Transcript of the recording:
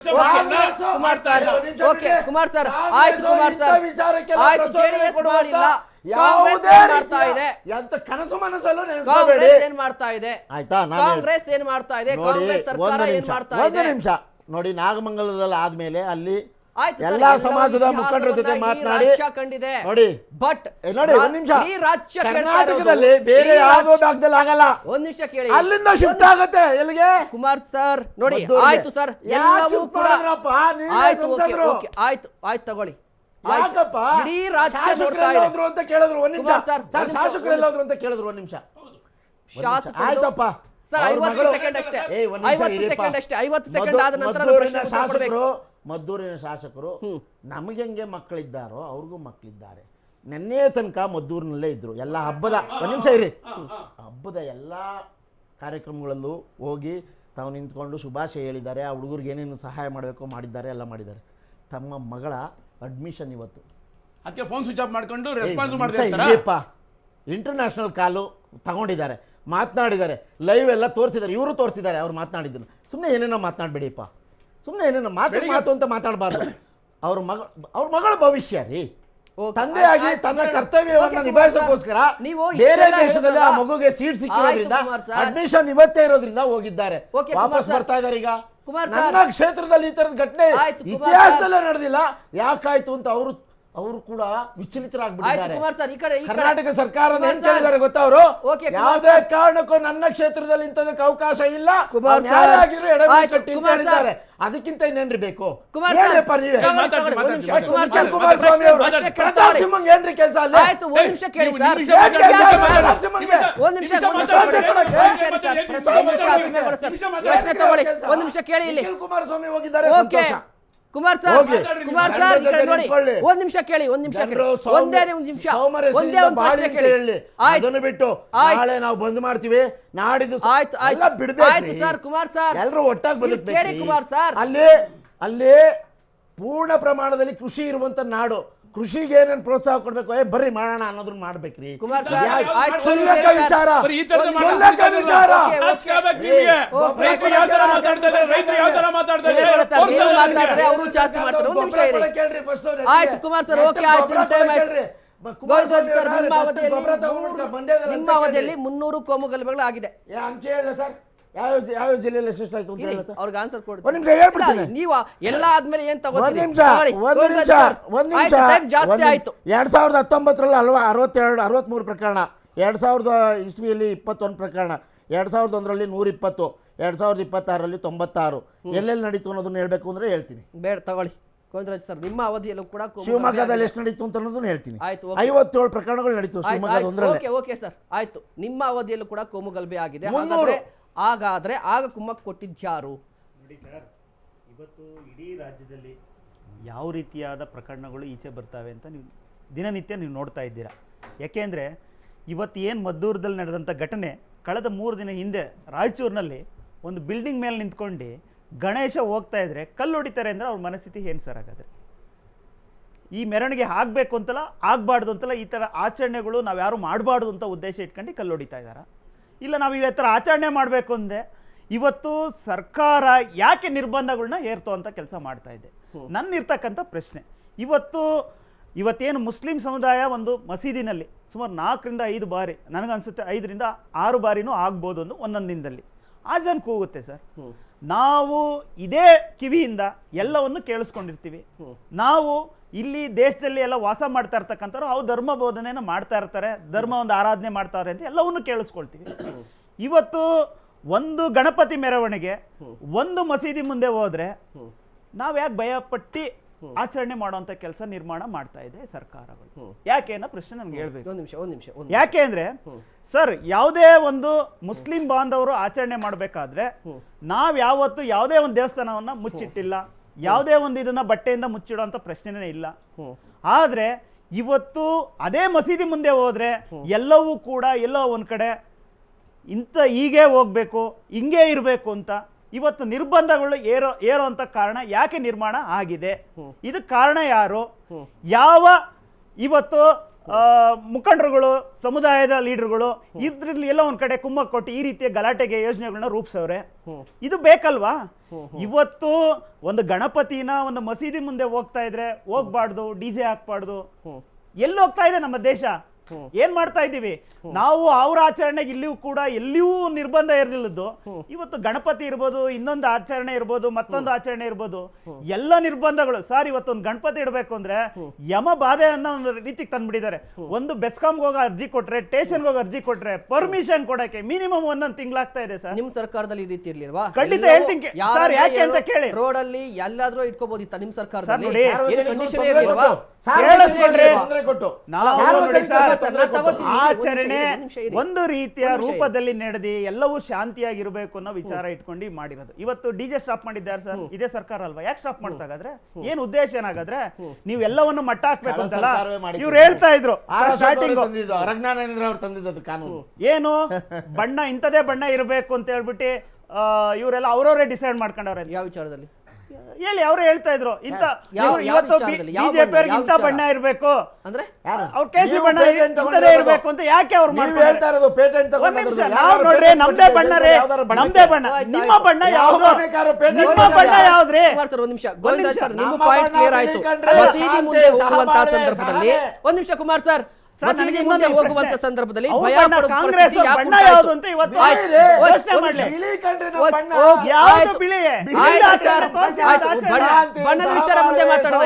Kumar sir okay Kumar sir ಆಯ್ತು Kumar sir ಆಯ್ತು JDS ಮಾಡಿಲ್ಲ ಕಾಂಗ್ರೆಸ್ ಏನ್ ಮಾಡ್ತಾ ಇದೆ ಎಂತ ಕನಸು ಮನಸ್ಸಲ್ಲೂ ಕಾಂಗ್ರೆಸ್ ಏನ್ ಮಾಡ್ತಾ ಇದೆ ಆಯ್ತಾ ಕಾಂಗ್ರೆಸ್ ಏನ್ ಮಾಡ್ತಾ ಇದೆ ಕಾಂಗ್ರೆಸ್ ಸರ್ಕಾರ ಏನ್ ಮಾಡ್ತಾ ಇದೆ ಒಂದು ನಿಮಿಷ ನೋಡಿ ನಾಗಮಂಗಲದಲ್ಲಿ ಆದ್ಮೇಲೆ ಅಲ್ಲಿ ಎಲ್ಲಾ ಸಮಾಜದ ಮುಖಂಡರ ಜೊತೆ ಮಾತನಾಡಿ ನೋಡಿ ಬಟ್ ನೋಡಿ ಒಂದು ನಿಮಿಷ ಕರ್ನಾಟಕದಲ್ಲಿ ಬೇರೆ ಯಾವುದೋ ಭಾಗದಲ್ಲಿ ಆಗಲ್ಲ ಒಂದ್ ನಿಮಿಷ ಕೇಳಿ ಅಲ್ಲಿಂದ ಶಿಫ್ಟ್ ಆಗುತ್ತೆ ಎಲ್ಲಿಗೆ ಕುಮಾರ್ ಸರ್ ನೋಡಿ ಆಯ್ತು ಸರ್ ಎಲ್ಲವೂ ಕೂಡ ಆಯ್ತು ಓಕೆ ಆಯ್ತು ಆಯ್ತು ತಗೊಳ್ಳಿ ಯಾಕಪ್ಪ ಇಡೀ ರಾಜ್ಯ ನೋಡ್ತಾ ಇದೆ ಅಂತ ಕೇಳಿದ್ರು ಒಂದ್ ನಿಮಿಷ ಸರ್ ಶಾಸಕರು ಎಲ್ಲೋದ್ರು ಅಂತ ಕೇಳಿದ್ರು ಒಂದ್ ನಿಮಿಷ ಶಾಸಕರು ಆಯ್ತಪ್ಪ ಸರ್ 50 ಸೆಕೆಂಡ್ ಅಷ್ಟೇ 50 ಸೆಕೆಂಡ್ ಅಷ್ಟೇ 50 ಸೆಕೆಂಡ್ ಆದ ನಂತರ ಮದ್ದೂರಿನ ಶಾಸಕರು ನಮಗೆ ಹೆಂಗೆ ಮಕ್ಕಳಿದ್ದಾರೋ ಅವ್ರಿಗೂ ಮಕ್ಕಳಿದ್ದಾರೆ ನೆನ್ನೆ ತನಕ ಮದ್ದೂರಿನಲ್ಲೇ ಇದ್ರು ಎಲ್ಲ ಹಬ್ಬದ ಒಂದ್ ನಿಮಿಷ ಇರಿ ಹಬ್ಬದ ಎಲ್ಲ ಕಾರ್ಯಕ್ರಮಗಳಲ್ಲೂ ಹೋಗಿ ತಾವು ನಿಂತ್ಕೊಂಡು ಶುಭಾಶಯ ಹೇಳಿದ್ದಾರೆ ಆ ಹುಡುಗರಿಗೆ ಏನೇನು ಸಹಾಯ ಮಾಡಬೇಕು ಮಾಡಿದ್ದಾರೆ ಎಲ್ಲ ಮಾಡಿದ್ದಾರೆ ತಮ್ಮ ಮಗಳ ಅಡ್ಮಿಷನ್ ಇವತ್ತು ಅದಕ್ಕೆ ಫೋನ್ ಸ್ವಿಚ್ ಆಫ್ ಮಾಡ್ಕೊಂಡು ರೆಸ್ಪಾನ್ಸ್ ಮಾಡ್ತಾರೆ ಇಂಟರ್ನ್ಯಾಷನಲ್ ಕಾಲು ತಗೊಂಡಿದ್ದಾರೆ ಮಾತನಾಡಿದ್ದಾರೆ ಲೈವ್ ಎಲ್ಲ ತೋರಿಸಿದ್ದಾರೆ ಇವರು ತೋರಿಸಿದ್ದಾರೆ ಅವ್ರು ಮಾತನಾಡಿದ್ದನ್ನು ಸುಮ್ಮನೆ ಏನೇನೋ ಮಾತನಾಡಬೇಡಿಪ್ಪ ಸುಮ್ಮನೆ ಏನೇನೋ ಮಾತು ಅಂತ ಮಾತಾಡಬಾರ್ದು ಅವ್ರ ಮಗಳ ಭವಿಷ್ಯ ರೀ ತಂದೆಯಾಗಿ ತನ್ನ ಕರ್ತವ್ಯವನ್ನು ನಿಭಾಯಿಸೋಕ್ಕೋಸ್ಕರ ಬೇರೆ ದೇಶದಲ್ಲಿ ಆ ಮಗುಗೆ ಸೀಟ್ ಸಿಕ್ಕಿರೋದ್ರಿಂದ ಅಡ್ಮಿಷನ್ ಇವತ್ತೇ ಇರೋದ್ರಿಂದ ಹೋಗಿದ್ದಾರೆ ವಾಪಸ್ ಬರ್ತಾ ಇದ್ದಾರೆ ಈಗ ನನ್ನ ಕ್ಷೇತ್ರದಲ್ಲಿ ಈ ತರದ ಘಟನೆ ಇತಿಹಾಸದಲ್ಲೇ ನಡೆದಿಲ್ಲ ಯಾಕಾಯ್ತು ಅಂತ ಅವರು ಕೂಡ ವಿಚಲಿತರಾಗ್ಬಿಟ್ಟಿದ್ದಾರೆ ಕರ್ನಾಟಕ ಸರ್ಕಾರ ಏನ್ ಕೇಳಿದ್ದಾರೆ ಗೊತ್ತಾ ಅವರು ಯಾವುದೇ ಕಾರಣಕ್ಕೂ ನನ್ನ ಕ್ಷೇತ್ರದಲ್ಲಿ ಇಂಥದಕ್ಕೆ ಅವಕಾಶ ಇಲ್ಲ ಹೇಳಿದ್ದಾರೆ ಅದಕ್ಕಿಂತ ಇನ್ನೇನ್ರಿ ಬೇಕು ಹೇಳಪ್ಪ ನೀವೇ ಕುಮಾರಸ್ವಾಮಿ ಅವರು ಪ್ರತಾಪ್ ಸಿಂಹಂಗ್ ಏನ್ರಿ ಕೆಲಸ ಅಲ್ಲ ಒಂದ್ ನಿಮಿಷ ಕೇಳಿ ಸರ್ ಪ್ರಶ್ನೆ ತಗೊಳ್ಳಿ ಒಂದ್ ನಿಮಿಷ ಕೇಳಿ ಇಲ್ಲಿ ಕುಮಾರಸ್ವಾಮಿ ಹೋಗಿದ್ದಾರೆ ಕುಮಾರ್ ಸರ್ ನೋಡಿ ಒಂದ್ ನಿಮಿಷ ಕೇಳಿ ಒಂದೇ ಒಂದು ಪ್ರಶ್ನೆ ಕೇಳಿ ಅದನ್ನು ಬಿಟ್ಟು ನಾಳೆ ನಾವು ಬಂದ್ ಮಾಡ್ತೀವಿ ನಾಡಿದ್ದು ಆಯ್ತು ಸರ್ ಕುಮಾರ್ ಸರ್ ಎಲ್ಲರೂ ಒಟ್ಟಾಗಿ ಬದುಕಬೇಕು ಕೇಳಿ ಕುಮಾರ್ ಸರ್ ಅಲ್ಲಿ ಪೂರ್ಣ ಪ್ರಮಾಣದಲ್ಲಿ ಕೃಷಿ ಇರುವಂತ ನಾಡು ಕೃಷಿಗೆ ಏನೇನು ಪ್ರೋತ್ಸಾಹ ಕೊಡ್ಬೇಕು ಬರ್ರಿ ಮಾಡೋಣ ಅನ್ನೋದನ್ನ ಮಾಡ್ಬೇಕ್ರಿ ಕುಮಾರ್ ಸರ್ ಅವರು ಜಾಸ್ತಿ ಮಾಡ್ತಾರೆ ಒಂದ್ ನಿಮಿಷ ಇರಿ ಆಯ್ತು ಕುಮಾರ್ ಸರ್ ಓಕೆ ಆಯ್ತು ನಿಮ್ಮ ಅವಧಿಯಲ್ಲಿ 300 ಕೋಮು ಗಲಭೆಗಳು ಆಗಿದೆ ಸರ್ ಯಾವ ಜಿಲ್ಲೆಯಲ್ಲಿ ಎಷ್ಟಾಯ್ತು ಅವ್ರಿಗೆ ಆನ್ಸರ್ ಕೊಡಿ ನೀವು ಎಲ್ಲ ಆದ್ಮೇಲೆ ಏನ್ ತಗೋತೀರಿ ಜಾಸ್ತಿ ಆಯ್ತು 2019 ಅಲ್ವಾ 63 ಪ್ರಕರಣ 2000 ಇಸ್ವಿಯಲ್ಲಿ 21 ಪ್ರಕರಣ 2001ರಲ್ಲಿ 120 2026ರಲ್ಲಿ 96 ಎಲ್ಲೆಲ್ಲಿ ನಡೀತು ಅನ್ನೋದನ್ನ ಹೇಳ್ಬೇಕು ಅಂದ್ರೆ ಹೇಳ್ತೀನಿ ಬೇಡ ತಗೊಳ್ಳಿ ಗೋವಿಂದರಾಜ್ ಸರ್ ನಿಮ್ಮ ಅವಧಿಯಲ್ಲೂ ಕೂಡ ಶಿವಮೊಗ್ಗದಲ್ಲಿ ಎಷ್ಟು ನಡೀತು ಅಂತ ಅನ್ನೋದನ್ನ ಹೇಳ್ತೀನಿ 57 ಪ್ರಕರಣಗಳು ನಡೀತು ಶಿವಮೊಗ್ಗದಲ್ಲಿ ಓಕೆ ಸರ್ ಆಯ್ತು ನಿಮ್ಮ ಅವಧಿಯಲ್ಲೂ ಕೂಡ ಕೋಮು ಗಲಭೆ ಆಗಿದೆ ಹಾಗಾದ್ರೆ ಆಗ ಕುಮ್ಮಕ್ ಕೊಟ್ಟಿದ್ಯಾರು ನೋಡಿ ಸರ್ ಇವತ್ತು ಇಡೀ ರಾಜ್ಯದಲ್ಲಿ ಯಾವ ರೀತಿಯಾದ ಪ್ರಕರಣಗಳು ಈಚೆ ಬರ್ತವೆ ಅಂತ ನೀವು ದಿನನಿತ್ಯ ನೀವು ನೋಡ್ತಾ ಇದ್ದೀರಾ ಯಾಕೆಂದರೆ ಇವತ್ತು ಏನು ಮದ್ದೂರದಲ್ಲಿ ನಡೆದಂಥ ಘಟನೆ ಕಳೆದ 3 ದಿನ ಹಿಂದೆ ರಾಯಚೂರಿನಲ್ಲಿ ಒಂದು ಬಿಲ್ಡಿಂಗ್ ಮೇಲೆ ನಿಂತ್ಕೊಂಡು ಗಣೇಶ ಹೋಗ್ತಾ ಇದ್ರೆ ಕಲ್ಲು ಹೊಡಿತಾರೆ ಅಂದರೆ ಅವ್ರ ಮನಸ್ಥಿತಿ ಏನು ಸರ್ ಹಾಗಾದರೆ ಈ ಮೆರವಣಿಗೆ ಆಗಬೇಕು ಅಂತಲ್ಲ ಆಗಬಾರ್ದು ಅಂತಲ್ಲ ಈ ಥರ ಆಚರಣೆಗಳು ನಾವು ಯಾರು ಮಾಡಬಾರ್ದು ಅಂತ ಉದ್ದೇಶ ಇಟ್ಕೊಂಡು ಕಲ್ಲು ಹೊಡಿತಾ ಇದ್ದಾರೆ ಇಲ್ಲ ನಾವು ಇವತ್ತರ ಆಚರಣೆ ಮಾಡಬೇಕು ಅಂದೆ ಇವತ್ತು ಸರ್ಕಾರ ಯಾಕೆ ನಿರ್ಬಂಧಗಳನ್ನ ಏರ್ತು ಅಂತ ಕೆಲಸ ಮಾಡ್ತಾ ಇದೆ ನನ್ನ ಇರ್ತಕ್ಕಂಥ ಪ್ರಶ್ನೆ ಇವತ್ತೇನು ಮುಸ್ಲಿಂ ಸಮುದಾಯ ಒಂದು ಮಸೀದಿನಲ್ಲಿ ಸುಮಾರು 4ರಿಂದ 5 ಬಾರಿ ನನಗನ್ಸುತ್ತೆ 5ರಿಂದ 6 ಬಾರಿನೂ ಆಗ್ಬೋದು ಒಂದೊಂದು ದಿನದಲ್ಲಿ ಆಜಾನ್ ಕೂಗುತ್ತೆ ಸರ್ ನಾವು ಇದೇ ಕಿವಿಯಿಂದ ಎಲ್ಲವನ್ನು ಕೇಳಿಸ್ಕೊಂಡಿರ್ತೀವಿ ನಾವು ಇಲ್ಲಿ ದೇಶದಲ್ಲಿ ಎಲ್ಲ ವಾಸ ಮಾಡ್ತಾ ಇರ್ತಕ್ಕಂಥವ್ರು ಅವ್ರು ಧರ್ಮ ಬೋಧನೆಯನ್ನು ಮಾಡ್ತಾ ಇರ್ತಾರೆ ಧರ್ಮ ಒಂದು ಆರಾಧನೆ ಮಾಡ್ತಾರೆ ಅಂತ ಎಲ್ಲವನ್ನು ಕೇಳಿಸ್ಕೊಳ್ತೀವಿ ಇವತ್ತು ಒಂದು ಗಣಪತಿ ಮೆರವಣಿಗೆ ಒಂದು ಮಸೀದಿ ಮುಂದೆ ಹೋದ್ರೆ ನಾವ್ ಯಾಕೆ ಭಯಪಟ್ಟು ಆಚರಣೆ ಮಾಡುವಂತ ಕೆಲಸ ನಿರ್ಮಾಣ ಮಾಡ್ತಾ ಇದೆ ಸರ್ಕಾರಗಳು ಯಾಕೆ ಅನ್ನೋ ಪ್ರಶ್ನೆ ನನ್ಗೆ ಹೇಳ್ಬೇಕು ಒಂದ್ ನಿಮಿಷ ಯಾಕೆ ಅಂದ್ರೆ ಸರ್ ಯಾವುದೇ ಒಂದು ಮುಸ್ಲಿಂ ಬಾಂಧವರು ಆಚರಣೆ ಮಾಡಬೇಕಾದ್ರೆ ನಾವ್ ಯಾವತ್ತು ಯಾವುದೇ ಒಂದು ದೇವಸ್ಥಾನವನ್ನ ಮುಚ್ಚಿಟ್ಟಿಲ್ಲ ಯಾವುದೇ ಒಂದು ಇದನ್ನ ಬಟ್ಟೆಯಿಂದ ಮುಚ್ಚಿಡುವಂತ ಪ್ರಶ್ನೆನೇ ಇಲ್ಲ ಆದ್ರೆ ಇವತ್ತು ಅದೇ ಮಸೀದಿ ಮುಂದೆ ಹೋದ್ರೆ ಎಲ್ಲವೂ ಕೂಡ ಎಲ್ಲೋ ಒಂದ್ ಕಡೆ ಹೀಗೆ ಹೋಗ್ಬೇಕು ಹಿಂಗೆ ಇರಬೇಕು ಅಂತ ಇವತ್ತು ನಿರ್ಬಂಧಗಳು ಏರೋ ಅಂತ ಕಾರಣ ಯಾಕೆ ನಿರ್ಮಾಣ ಆಗಿದೆ ಇದಕ್ಕೆ ಕಾರಣ ಯಾರು ಯಾವ ಇವತ್ತು ಮುಖಂಡರುಗಳು, ಸಮುದಾಯದ ಲೀಡರ್ಗಳು ಇದ್ರಲ್ಲಿ ಎಲ್ಲ ಒಂದ್ ಕಡೆ ಕುಮ್ಮಕ್ ಕೊಟ್ಟು ಈ ರೀತಿಯ ಗಲಾಟೆಗೆ ಯೋಜನೆಗಳನ್ನ ರೂಪಿಸವ್ರೆ. ಇದು ಬೇಕಲ್ವಾ? ಇವತ್ತು ಒಂದು ಗಣಪತಿನ ಒಂದು ಮಸೀದಿ ಮುಂದೆ ಹೋಗ್ತಾ ಇದ್ರೆ ಹೋಗ್ಬಾರ್ದು, ಡಿಜೆ ಹಾಕ್ಬಾರ್ದು. ಎಲ್ಲಿ ಹೋಗ್ತಾ ಇದೆ ನಮ್ಮ ದೇಶ? ಏನ್ ಮಾಡ್ತಾ ಇದ್ದೀವಿ ನಾವು? ಅವ್ರ ಆಚರಣೆಗೆ ಇಲ್ಲಿಯೂ ಕೂಡ ಎಲ್ಲಿಯೂ ನಿರ್ಬಂಧ ಇರಲಿಲ್ಲದ್ದು, ಇವತ್ತು ಗಣಪತಿ ಇರ್ಬೋದು, ಇನ್ನೊಂದು ಆಚರಣೆ ಇರ್ಬೋದು, ಮತ್ತೊಂದು ಆಚರಣೆ ಇರ್ಬೋದು, ಎಲ್ಲ ನಿರ್ಬಂಧಗಳು. ಸರ್, ಇವತ್ತೊಂದು ಗಣಪತಿ ಇಡಬೇಕು ಅಂದ್ರೆ ಯಮ ಬಾಧೆ ಅನ್ನೋ ಒಂದು ರೀತಿಗೆ ತಂದ್ಬಿಟ್ಟಿದ್ದಾರೆ. ಒಂದು ಬೆಸ್ಕಾಂಗೆ ಹೋಗಿ ಅರ್ಜಿ ಕೊಟ್ರೆ, ಸ್ಟೇಷನ್ಗೆ ಹೋಗಿ ಅರ್ಜಿ ಕೊಟ್ರೆ ಪರ್ಮಿಷನ್ ಕೊಡಕ್ಕೆ ಮಿನಿಮಮ್ 1 ತಿಂಗಳಾಗ್ತಾ ಇದೆ ಸರ್. ನಿಮ್ ಸರ್ಕಾರದಲ್ಲಿ ಈ ರೀತಿ ಇರ್ಲಿಲ್ವಾ? ಖಂಡಿತ ಹೇಳ್ತೀನಿ ಸರ್, ಯಾಕೆ ಅಂತ ಕೇಳಿ. ರೋಡ್ ಅಲ್ಲಿ ಎಲ್ಲಾದ್ರೂ ಇಟ್ಕೋಬಹುದಿತ್ತ ನಿಮ್ ಸರ್ಕಾರದಲ್ಲಿ? ನೋಡಿ, ಏನು ಕಂಡೀಷನ್ ಇರ್ಲಿಲ್ವಾ? ಆಚರಣೆ ಒಂದು ರೀತಿಯ ರೂಪದಲ್ಲಿ ನಡೆದಿ ಎಲ್ಲವೂ ಶಾಂತಿಯಾಗಿರ್ಬೇಕು ಅನ್ನೋ ವಿಚಾರ ಇಟ್ಕೊಂಡು ಮಾಡಿರೋದು. ಇವತ್ತು ಡಿಜೆ ಸ್ಟಾಪ್ ಮಾಡಿದ್ದಾರೆ ಸರ್, ಇದೇ ಸರ್ಕಾರ ಅಲ್ವಾ? ಯಾಕೆ ಸ್ಟಾಪ್ ಮಾಡ್ತಾಗಾದ್ರೆ? ಏನ್ ಉದ್ದೇಶ ಏನಾಗಾದ್ರೆ ನೀವು ಎಲ್ಲವನ್ನು ಮಟ್ಟ ಹಾಕ್ಬೇಕು ಅಂತಲ್ಲ ಇವ್ರು ಹೇಳ್ತಾ ಇದ್ರು ಸ್ಟಾರ್ಟಿಂಗ್. ರಘುನಾರಾಯಣೇಂದ್ರ ಅವ್ರು ತಂದಿದ್ದು ಕಾನೂನು ಏನು ಬಣ್ಣ ಇಂಥದೇ ಬಣ್ಣ ಇರಬೇಕು ಅಂತ ಹೇಳ್ಬಿಟ್ಟು ಇವರೆಲ್ಲ ಅವ್ರವರೇ ಡಿಸೈಡ್ ಮಾಡ್ಕೊಂಡವ್ರೆ. ಯಾವ ವಿಚಾರದಲ್ಲಿ ಹೇಳಿ, ಅವ್ರು ಹೇಳ್ತಾ ಇದ್ರು ಇಂತ ಇವತ್ತು ಬಿಜೆಪಿ ಅವ್ರಿಗೆ ಇಂಥ ಬಣ್ಣ ಇರ್ಬೇಕು ಅಂದ್ರೆ ಅವ್ರ ಕೇಸರಿ ಬಣ್ಣ ಇಂಥದೇ ಇರ್ಬೇಕು ಅಂತ ಯಾಕೆ ಅವ್ರು ಹೇಳ್ತಾ ಇರೋದು? ಪೇಟೆಂಟ್ ಒಂದ್ ನಿಮಿಷ, ನಾವು ನೋಡ್ರಿ ನಮ್ದೇ ಬಣ್ಣ ರೀ, ನಮ್ದೇ ಬಣ್ಣ. ನಿಮ್ಮ ಬಣ್ಣ ಯಾವ್ದು? ನಿಮ್ಮ ಬಣ್ಣ ಯಾವ್ದ್ರಿ? ಕುಮಾರ್ ಸರ್, ಒಂದ್ ನಿಮಿಷ. ಗೋವಿಂದ ಸರ್, ನಿಮ್ಮ ಪಾಯಿಂಟ್ ಕ್ಲಿಯರ್ ಆಯ್ತು. ಮಸೀದಿ ಮುಂದೆ ಹೋಗುವಂತಹ ಸಂದರ್ಭದಲ್ಲಿ ಒಂದ್ ನಿಮಿಷ ಕುಮಾರ್ ಸರ್, ಮಸೀದಿ ಮುಂದೆ ಹೋಗುವಂತ ಸಂದರ್ಭದಲ್ಲಿ ಭಯ ಪಡುವ ಕಾಂಗ್ರೆಸ್ ಬಣ್ಣ ಯಾವುದು ಅಂತ ಇವತ್ತು ಯೋಚನೆ ಮಾಡ್ಲಿ. ಬಣ್ಣದ ವಿಚಾರ ಮುಂದೆ ಮಾತಾಡೋಣ.